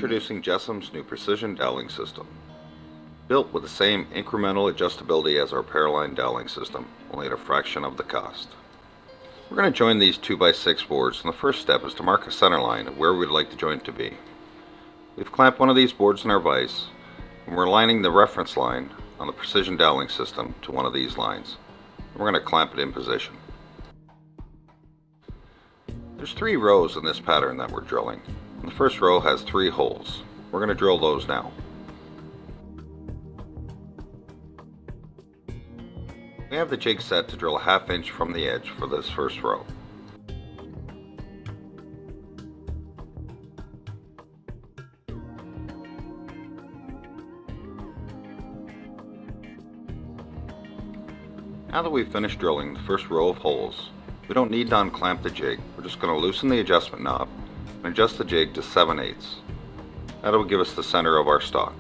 Introducing JessEm's new precision doweling system. Built with the same incremental adjustability as our Centerline doweling system, only at a fraction of the cost. We're going to join these 2x6 boards, and the first step is to mark a center line of where we'd like the joint to be. We've clamped one of these boards in our vise, and we're aligning the reference line on the precision doweling system to one of these lines. We're going to clamp it in position. There's 3 rows in this pattern that we're drilling. The first row has 3 holes. We're going to drill those now. We have the jig set to drill a 1/2 inch from the edge for this first row. Now that we've finished drilling the first row of holes, we don't need to unclamp the jig. We're just going to loosen the adjustment knob and adjust the jig to 7/8. That will give us the center of our stock.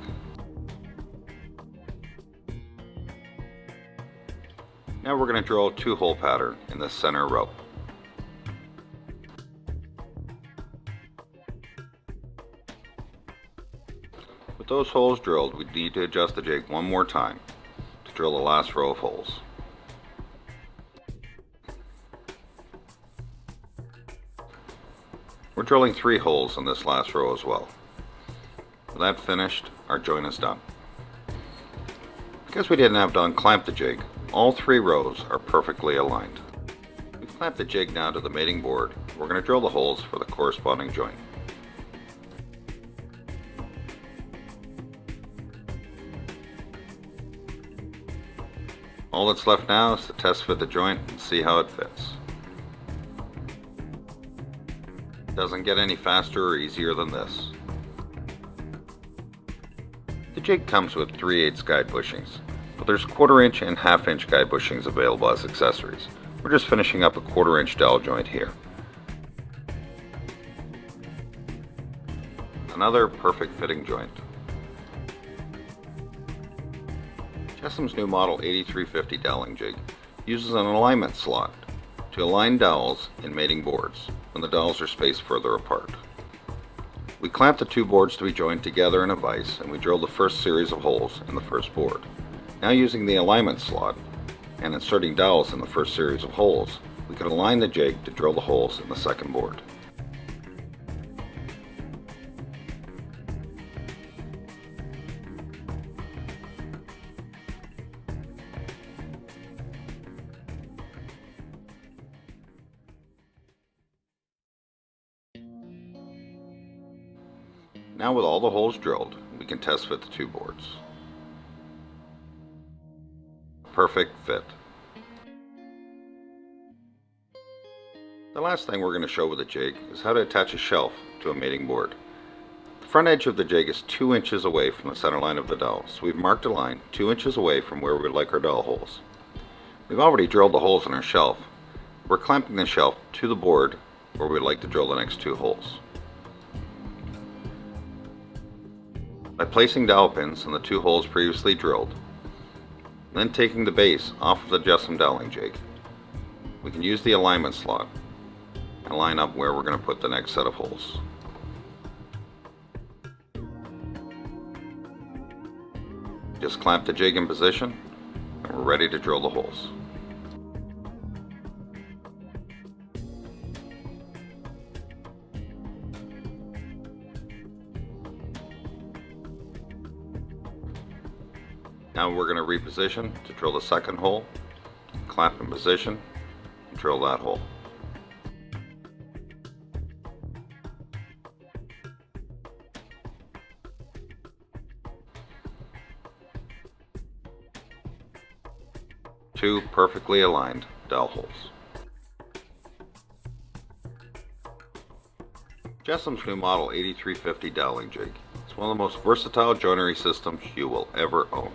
Now we're going to drill a 2-hole pattern in the center row. With those holes drilled, we need to adjust the jig one more time to drill the last row of holes. We're drilling 3 holes in this last row as well. With that finished, our joint is done. Because we didn't have to unclamp the jig, all 3 rows are perfectly aligned. We've clamped the jig now to the mating board. We're going to drill the holes for the corresponding joint. All that's left now is to test fit the joint and see how it fits. It doesn't get any faster or easier than this. The jig comes with 3/8 guide bushings, but there's 1/4 inch and 1/2 inch guide bushings available as accessories. We're just finishing up a 1/4 inch dowel joint here. Another perfect fitting joint. JessEm's new model 8350 doweling jig uses an alignment slot to align dowels in mating boards when the dowels are spaced further apart. We clamp the 2 boards to be joined together in a vise, and we drill the first series of holes in the first board. Now, using the alignment slot and inserting dowels in the first series of holes, we can align the jig to drill the holes in the second board. Now, with all the holes drilled, we can test fit the 2 boards. Perfect fit. The last thing we're going to show with the jig is how to attach a shelf to a mating board. The front edge of the jig is 2 inches away from the center line of the dowel, so we've marked a line 2 inches away from where we would like our dowel holes. We've already drilled the holes in our shelf. We're clamping the shelf to the board where we'd like to drill the next 2 holes. By placing dowel pins in the 2 holes previously drilled, then taking the base off of the JessEm doweling jig, we can use the alignment slot and line up where we're going to put the next set of holes. Just clamp the jig in position and we're ready to drill the holes. Now we're going to reposition to drill the second hole, clamp in position, and drill that hole. Two perfectly aligned dowel holes. JessEm's new model 8350 doweling jig is one of the most versatile joinery systems you will ever own.